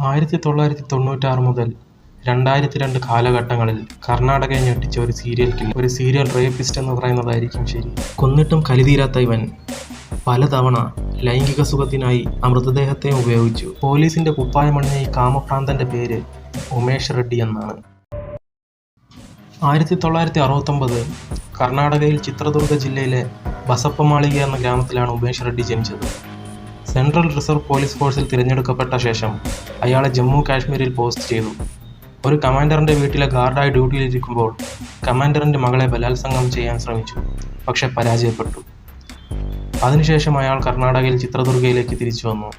1996 മുതൽ 2002 കാലഘട്ടങ്ങളിൽ കർണാടകയെ ഞെട്ടിച്ച ഒരു സീരിയൽ കില്ലർ, ഒരു സീരിയൽ റേപ്പിസ്റ്റ് എന്ന് പറയുന്നതായിരിക്കും ശരി. കൊന്നിട്ടും കലിതീരാത്ത ഇവൻ പലതവണ ലൈംഗിക സുഖത്തിനായി ആ മൃതദേഹത്തെ ഉപയോഗിച്ചു. പോലീസിന്റെ കുപ്പായമണിഞ്ഞ ഈ കാമഭ്രാന്തന്റെ പേര് ഉമേഷ് റെഡ്ഡി എന്നാണ്. 1969 കർണാടകയിൽ ചിത്രദുർഗ ജില്ലയിലെ ബസപ്പമാളിക എന്ന ഗ്രാമത്തിലാണ് ഉമേഷ് റെഡ്ഡി ജനിച്ചത്. സെൻട്രൽ റിസർവ് പോലീസ് ഫോഴ്സിൽ തിരഞ്ഞെടുക്കപ്പെട്ട ശേഷം അയാളെ ജമ്മു കാശ്മീരിൽ പോസ്റ്റ് ചെയ്തു. ഒരു കമാൻഡറിന്റെ വീട്ടിലെ ഗാർഡായി ഡ്യൂട്ടിയിലിരിക്കുമ്പോൾ കമാൻഡറിന്റെ മകളെ ബലാത്സംഗം ചെയ്യാൻ ശ്രമിച്ചു, പക്ഷെ പരാജയപ്പെട്ടു. അതിനുശേഷം അയാൾ കർണാടകയിൽ ചിത്രദുർഗയിലേക്ക് തിരിച്ചു വന്നു.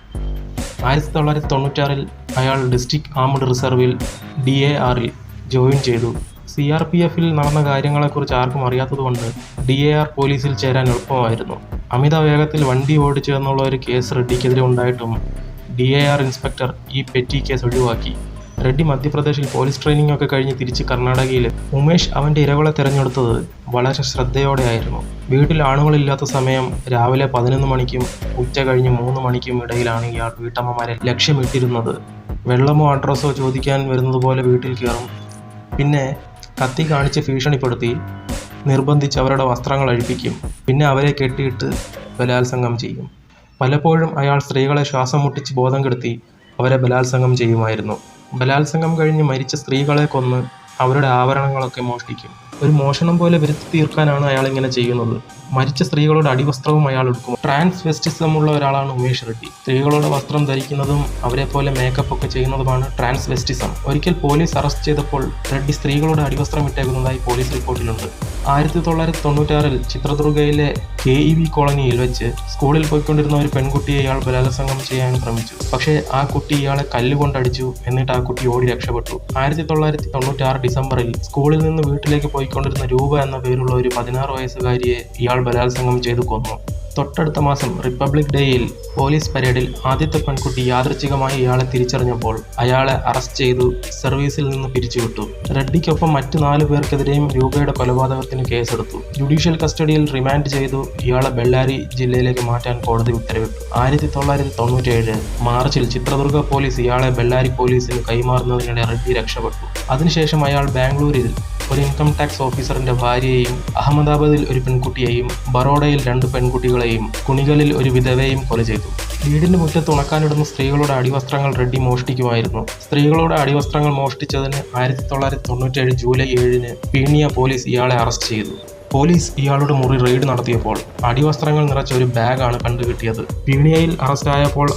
1996 അയാൾ ഡിസ്ട്രിക്ട് ആംഡ് റിസർവിൽ DARൽ ജോയിൻ ചെയ്തു. CRPFൽ നടന്ന കാര്യങ്ങളെക്കുറിച്ച് ആർക്കും അറിയാത്തതുകൊണ്ട് DAR പോലീസിൽ ചേരാൻ എളുപ്പമായിരുന്നു. അമിത വേഗത്തിൽ വണ്ടി ഓടിച്ചു എന്നുള്ള ഒരു കേസ് റെഡ്ഡിക്കെതിരെ ഉണ്ടായിട്ടും DAR ഇൻസ്പെക്ടർ ഈ പെറ്റി കേസ് ഒഴിവാക്കി. റെഡ്ഡി മധ്യപ്രദേശിൽ പോലീസ് ട്രെയിനിങ് ഒക്കെ കഴിഞ്ഞ് തിരിച്ച് കർണാടകയിൽ. ഉമേഷ് അവൻ്റെ ഇരകളെ തിരഞ്ഞെടുത്തത് വളരെ ശ്രദ്ധയോടെയായിരുന്നു. വീട്ടിൽ ആണുങ്ങളില്ലാത്ത സമയം രാവിലെ 11 മണിക്കും ഉച്ച കഴിഞ്ഞ് 3 മണിക്കും ഇടയിലാണ് ഇയാൾ വീട്ടമ്മമാരെ ലക്ഷ്യമിട്ടിരുന്നത്. വെള്ളമോ അഡ്രസ്സോ ചോദിക്കാൻ വരുന്നത് പോലെ വീട്ടിൽ കയറും. പിന്നെ കത്തി കാണിച്ച് ഭീഷണിപ്പെടുത്തി നിർബന്ധിച്ച് അവരുടെ വസ്ത്രങ്ങൾ അഴിപ്പിക്കും. പിന്നെ അവരെ കെട്ടിയിട്ട് ബലാത്സംഗം ചെയ്യും. പലപ്പോഴും അയാൾ സ്ത്രീകളെ ശ്വാസം മുട്ടിച്ച് ബോധം കെടുത്തി അവരെ ബലാത്സംഗം ചെയ്യുമായിരുന്നു. ബലാത്സംഗം കഴിഞ്ഞ് മരിച്ച സ്ത്രീകളെ കൊന്ന് അവരുടെ ആഭരണങ്ങളൊക്കെ മോഷ്ടിക്കും. ഒരു മോഷണം പോലെ വരുത്തി തീർക്കാനാണ് അയാൾ ഇങ്ങനെ ചെയ്യുന്നത്. മരിച്ച സ്ത്രീകളുടെ അടിവസ്ത്രവും അയാൾ എടുക്കും. ട്രാൻസ്വെസ്റ്റിസം ഉള്ള ഒരാളാണ് ഉമേഷ് റെഡ്ഡി. സ്ത്രീകളുടെ വസ്ത്രം ധരിക്കുന്നതും അവരെ പോലെ മേക്കപ്പ് ഒക്കെ ചെയ്യുന്നതുമാണ് ട്രാൻസ്വെസ്റ്റിസം. ഒരിക്കൽ പോലീസ് അറസ്റ്റ് ചെയ്തപ്പോൾ റെഡ്ഡി സ്ത്രീകളുടെ അടിവസ്ത്രം ഇട്ടേക്കുന്നതായി പോലീസ് റിപ്പോർട്ടിലുണ്ട്. 1996 ചിത്രദുർഗയിലെ KEV കോളനിയിൽ വെച്ച് സ്കൂളിൽ പോയിക്കൊണ്ടിരുന്ന ഒരു പെൺകുട്ടിയെ ഇയാൾ ബലാത്സംഗം ചെയ്യാൻ ശ്രമിച്ചു. പക്ഷേ ആ കുട്ടി ഇയാളെ കല്ലുകൊണ്ടടിച്ചു. എന്നിട്ട് ആ കുട്ടി ഓടി രക്ഷപ്പെട്ടു. 1996 ഡിസംബറിൽ സ്കൂളിൽ നിന്ന് വീട്ടിലേക്ക് പോയിക്കൊണ്ടിരുന്ന രൂപ എന്ന പേരുള്ള ഒരു 16 വയസ്സുകാരിയെ ഇയാൾ ബലാത്സംഗം ചെയ്തു കൊന്നു. തൊട്ടടുത്ത മാസം റിപ്പബ്ലിക് ഡേയിൽ പോലീസ് പരേഡിൽ ആദ്യത്തെ പെൺകുട്ടി യാദൃച്ഛികമായി ഇയാളെ തിരിച്ചറിഞ്ഞപ്പോൾ അയാളെ അറസ്റ്റ് ചെയ്തു സർവീസിൽ നിന്ന് പിരിച്ചുവിട്ടു. റെഡ്ഡിക്കൊപ്പം മറ്റ് 4 പേർക്കെതിരെയും രൂപയുടെ കൊലപാതകത്തിന് കേസെടുത്തു. ജുഡീഷ്യൽ കസ്റ്റഡിയിൽ റിമാൻഡ് ചെയ്തു ഇയാളെ ബെള്ളാരി ജില്ലയിലേക്ക് മാറ്റാൻ കോടതി ഉത്തരവിട്ടു. 1997 മാർച്ചിൽ ചിത്രദുർഗ പോലീസ് ഇയാളെ ബെള്ളാരി പോലീസിന് കൈമാറുന്നതിനിടെ റെഡ്ഡി രക്ഷപ്പെട്ടു. അതിനുശേഷം അയാൾ ബാംഗ്ലൂരിൽ ഒരു ഇൻകം ടാക്സ് ഓഫീസറിന്റെ ഭാര്യയെയും അഹമ്മദാബാദിൽ ഒരു പെൺകുട്ടിയെയും ബറോഡയിൽ 2 പെൺകുട്ടികളെയും കുണികളിൽ ഒരു വിധവയെയും കൊല ചെയ്തു. വീടിന്റെ മുറ്റത്ത് ഉണക്കാനിടുന്ന സ്ത്രീകളുടെ അടിവസ്ത്രങ്ങൾ റെഡ്ഡി മോഷ്ടിക്കുമായിരുന്നു. സ്ത്രീകളുടെ അടിവസ്ത്രങ്ങൾ മോഷ്ടിച്ചതിന് 1997 ജൂലൈ 7 പീണിയ പോലീസ് ഇയാളെ അറസ്റ്റ് ചെയ്തു. പോലീസ് ഇയാളുടെ മുറി റെയ്ഡ് നടത്തിയപ്പോൾ അടിവസ്ത്രങ്ങൾ നിറച്ച ഒരു ബാഗാണ് കണ്ടുകിട്ടിയത്. പീണിയയിൽ അറസ്റ്റായപ്പോൾ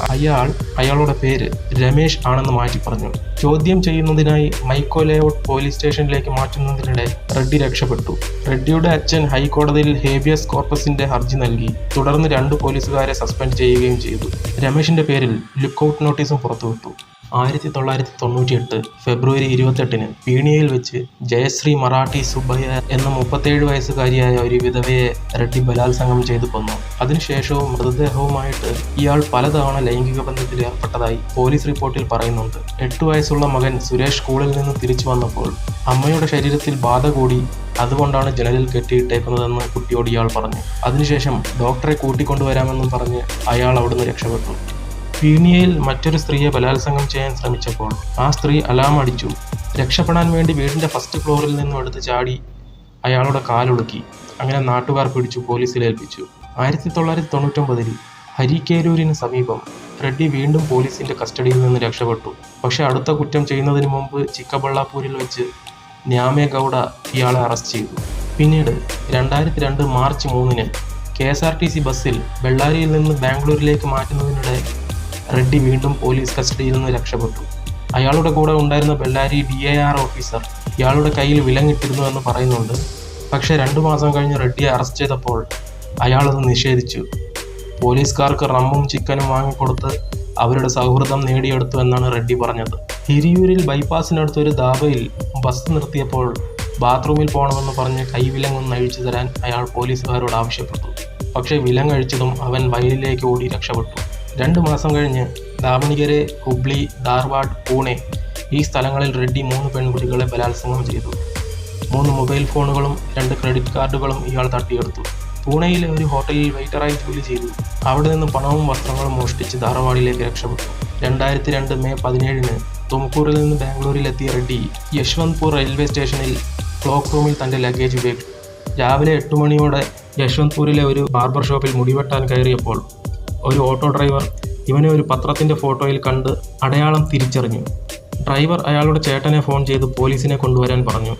അയാളുടെ പേര് രമേശ് ആണെന്ന് മാറ്റി പറഞ്ഞു. ചോദ്യം ചെയ്യുന്നതിനായി മൈക്കോ ലേഔട്ട് പോലീസ് സ്റ്റേഷനിലേക്ക് മാറ്റുന്നതിനിടെ റെഡ്ഡി രക്ഷപ്പെട്ടു. റെഡ്ഡിയുടെ അച്ഛൻ ഹൈക്കോടതിയിൽ ഹേബിയസ് കോർപ്പസിന്റെ ഹർജി നൽകി. തുടർന്ന് 2 പോലീസുകാരെ സസ്പെൻഡ് ചെയ്യുകയും ചെയ്തു. രമേശിന്റെ പേരിൽ ലുക്കൌട്ട് നോട്ടീസും പുറത്തുവിട്ടു. 1998 ഫെബ്രുവരി 28 പീണിയയിൽ വെച്ച് ജയശ്രീ മറാഠി സുബ്ബയ്യ എന്ന 37 വയസ്സുകാരിയായ ഒരു വിധവയെ റെഡ്ഡി ബലാത്സംഗം ചെയ്തു കൊന്നു. അതിനുശേഷവും മൃതദേഹവുമായിട്ട് ഇയാൾ പലതവണ ലൈംഗിക ബന്ധത്തിൽ ഏർപ്പെട്ടതായി പോലീസ് റിപ്പോർട്ടിൽ പറയുന്നുണ്ട്. 8 വയസ്സുള്ള മകൻ സുരേഷ് സ്കൂളിൽ നിന്ന് തിരിച്ചു വന്നപ്പോൾ അമ്മയുടെ ശരീരത്തിൽ ബാധ കൂടി, അതുകൊണ്ടാണ് ജനലിൽ കെട്ടിയിട്ടേക്കുന്നതെന്ന് കുട്ടിയോട് ഇയാൾ പറഞ്ഞു. അതിനുശേഷം ഡോക്ടറെ കൂട്ടിക്കൊണ്ടുവരാമെന്നും പറഞ്ഞ് അയാൾ അവിടുന്ന് രക്ഷപ്പെട്ടു. പീണിയയിൽ മറ്റൊരു സ്ത്രീയെ ബലാത്സംഗം ചെയ്യാൻ ശ്രമിച്ചപ്പോൾ ആ സ്ത്രീ അലാം അടിച്ചു. രക്ഷപ്പെടാൻ വേണ്ടി വീടിന്റെ ഫസ്റ്റ് ഫ്ലോറിൽ നിന്നും എടുത്ത് ചാടി അയാളുടെ കാലൊളുക്കി. അങ്ങനെ നാട്ടുകാർ പിടിച്ചു പോലീസിലേൽപ്പിച്ചു. 1999 ഹരിക്കേരൂരിന് സമീപം റെഡ്ഡി വീണ്ടും പോലീസിന്റെ കസ്റ്റഡിയിൽ നിന്ന് രക്ഷപ്പെട്ടു. പക്ഷെ അടുത്ത കുറ്റം ചെയ്യുന്നതിന് മുമ്പ് ചിക്കബള്ളാപൂരിൽ വെച്ച് ന്യാമേഗൌഡ ഇയാളെ അറസ്റ്റ് ചെയ്തു. പിന്നീട് 2002 മാർച്ച് 3 KSRTC ബസ്സിൽ ബെള്ളാരിയിൽ നിന്ന് ബാംഗ്ലൂരിലേക്ക് മാറ്റുന്നതിനിടെ റെഡ്ഡി വീണ്ടും പോലീസ് കസ്റ്റഡിയിൽ നിന്ന് രക്ഷപ്പെട്ടു. അയാളുടെ കൂടെ ഉണ്ടായിരുന്ന ബെള്ളാരി DAR ഓഫീസർ ഇയാളുടെ കയ്യിൽ വിലങ്ങിട്ടിരുന്നു എന്ന് പറയുന്നുണ്ട്. പക്ഷേ 2 മാസം കഴിഞ്ഞ് റെഡ്ഡിയെ അറസ്റ്റ് ചെയ്തപ്പോൾ അയാളത് നിഷേധിച്ചു. പോലീസുകാർക്ക് റമ്മും ചിക്കനും വാങ്ങിക്കൊടുത്ത് അവരുടെ സൗഹൃദം നേടിയെടുത്തു എന്നാണ് റെഡ്ഡി പറഞ്ഞത്. ഹിരിയൂരിൽ ബൈപ്പാസിനടുത്ത് ഒരു ധാബയിൽ ബസ് നിർത്തിയപ്പോൾ ബാത്റൂമിൽ പോകണമെന്ന് പറഞ്ഞ് കൈവിലങ്ങൊന്ന് അഴിച്ചു തരാൻ അയാൾ പോലീസുകാരോട് ആവശ്യപ്പെട്ടു. പക്ഷേ വിലങ്ങഴിച്ചതും അവൻ വയലിലേക്ക് ഓടി രക്ഷപ്പെട്ടു. 2 മാസം കഴിഞ്ഞ് ദാവണിഗരെ, ഹുബ്ലി, ധാർവാഡ്, പൂനെ ഈ സ്ഥലങ്ങളിൽ റെഡ്ഡി 3 പെൺകുട്ടികളെ ബലാത്സംഗം ചെയ്തു. 3 മൊബൈൽ ഫോണുകളും 2 ക്രെഡിറ്റ് കാർഡുകളും ഇയാൾ തട്ടിയെടുത്തു. പൂനെയിലെ ഒരു ഹോട്ടലിൽ വെയിറ്ററായി ജോലി ചെയ്തു. അവിടെ നിന്ന് പണവും വസ്ത്രങ്ങളും മോഷ്ടിച്ച് ധാർവാഡിലേക്ക് രക്ഷപ്പെട്ടു. 2002 മെയ് 17 തുംകൂറിൽ നിന്ന് ബാംഗ്ലൂരിലെത്തിയ റെഡ്ഡി യശ്വന്ത്പൂർ റെയിൽവേ സ്റ്റേഷനിൽ ക്ലോക്ക് റൂമിൽ തൻ്റെ ലഗേജ് ഉപേക്ഷിച്ചു. രാവിലെ 8 മണിയോടെ യശ്വന്ത്പൂരിലെ ഒരു ബാർബർ ഷോപ്പിൽ മുടിവെട്ടാൻ കയറിയപ്പോൾ ഒരു ഓട്ടോ ഡ്രൈവർ ഇവനെ ഒരു പത്രത്തിൻ്റെ ഫോട്ടോയിൽ കണ്ട് അടയാളം തിരിച്ചറിഞ്ഞു. ഡ്രൈവർ അയാളുടെ ചേട്ടനെ ഫോൺ ചെയ്ത് പോലീസിനെ കൊണ്ടുവരാൻ പറഞ്ഞു.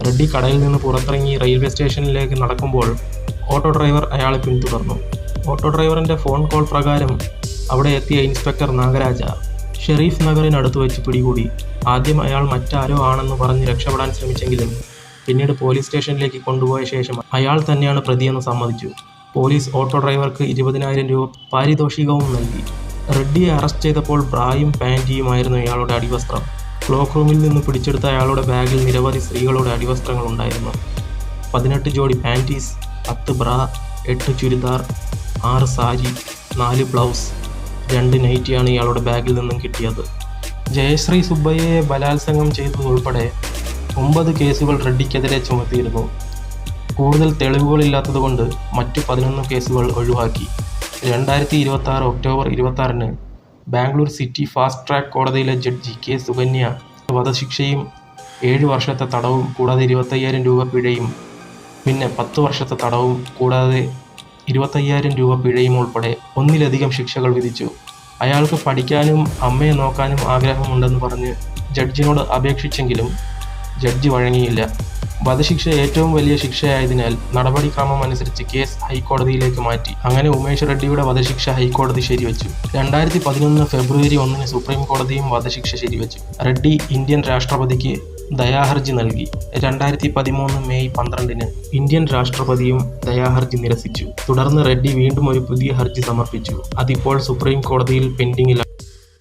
റെഡ്ഡി കടയിൽ നിന്ന് പുറത്തിറങ്ങി റെയിൽവേ സ്റ്റേഷനിലേക്ക് നടക്കുമ്പോൾ ഓട്ടോ ഡ്രൈവർ അയാളെ പിന്തുടർന്നു. ഓട്ടോ ഡ്രൈവറിൻ്റെ ഫോൺ കോൾ പ്രകാരം അവിടെ എത്തിയ ഇൻസ്പെക്ടർ നാഗരാജ ഷെരീഫ് നഗറിനടുത്ത് വെച്ച് പിടികൂടി. ആദ്യം അയാൾ മറ്റാരോ ആണെന്ന് പറഞ്ഞ് രക്ഷപ്പെടാൻ ശ്രമിച്ചെങ്കിലും പിന്നീട് പോലീസ് സ്റ്റേഷനിലേക്ക് കൊണ്ടുപോയ ശേഷം അയാൾ തന്നെയാണ് പ്രതിയെന്ന് സമ്മതിച്ചു. പോലീസ് ഓട്ടോ ഡ്രൈവർക്ക് 20,000 രൂപ പാരിതോഷികവും നൽകി. റെഡ്ഡിയെ അറസ്റ്റ് ചെയ്തപ്പോൾ ബ്രായും പാൻറ്റിയുമായിരുന്നു ഇയാളുടെ അടിവസ്ത്രം. ക്ലോക്ക് റൂമിൽ നിന്ന് പിടിച്ചെടുത്ത അയാളുടെ ബാഗിൽ നിരവധി സ്ത്രീകളുടെ അടിവസ്ത്രങ്ങൾ ഉണ്ടായിരുന്നു. 18 ജോഡി പാൻറ്റീസ്, 10 ബ്രാ, 8 ചുരിദാർ, 6 സാരി, 4 ബ്ലൗസ്, 2 നൈറ്റിയാണ് ഇയാളുടെ ബാഗിൽ നിന്നും കിട്ടിയത്. ജയശ്രീ സുബ്ബയ്യയെ ബലാത്സംഗം ചെയ്തതുൾപ്പെടെ 9 കേസുകൾ റെഡ്ഡിക്കെതിരെ ചുമത്തിയിരുന്നു. കൂടുതൽ തെളിവുകളില്ലാത്തതുകൊണ്ട് മറ്റ് 11 കേസുകൾ ഒഴിവാക്കി. 2026 October 26 Bangalore city fast track കോടതിയിലെ ജഡ്ജി കെ സുകന്യ വധശിക്ഷയും 7 വർഷത്തെ തടവും കൂടാതെ 25,000 രൂപ പിഴയും പിന്നെ 10 വർഷത്തെ തടവും കൂടാതെ 25,000 രൂപ പിഴയും ഉൾപ്പെടെ 1-ലധികം ശിക്ഷകൾ വിധിച്ചു. അയാൾക്ക് പഠിക്കാനും അമ്മയെ നോക്കാനും ആഗ്രഹമുണ്ടെന്ന് പറഞ്ഞ് ജഡ്ജിനോട് അപേക്ഷിച്ചെങ്കിലും ജഡ്ജി വഴങ്ങിയില്ല. വധശിക്ഷ ഏറ്റവും വലിയ ശിക്ഷയായതിനാൽ നടപടിക്രമം അനുസരിച്ച് കേസ് ഹൈക്കോടതിയിലേക്ക് മാറ്റി. അങ്ങനെ ഉമേഷ് റെഡ്ഡിയുടെ വധശിക്ഷ ഹൈക്കോടതി ശരിവച്ചു. 2011 ഫെബ്രുവരി 1 സുപ്രീം കോടതിയും വധശിക്ഷ ശരിവച്ചു. റെഡ്ഡി ഇന്ത്യൻ രാഷ്ട്രപതിക്ക് ദയാഹർജി നൽകി. 2013 മെയ് 12 ഇന്ത്യൻ രാഷ്ട്രപതിയും ദയാഹർജി നിരസിച്ചു. തുടർന്ന് റെഡ്ഡി വീണ്ടും ഒരു പുതിയ ഹർജി സമർപ്പിച്ചു. അതിപ്പോൾ സുപ്രീം കോടതിയിൽ പെൻഡിങ്ങിലാണ്.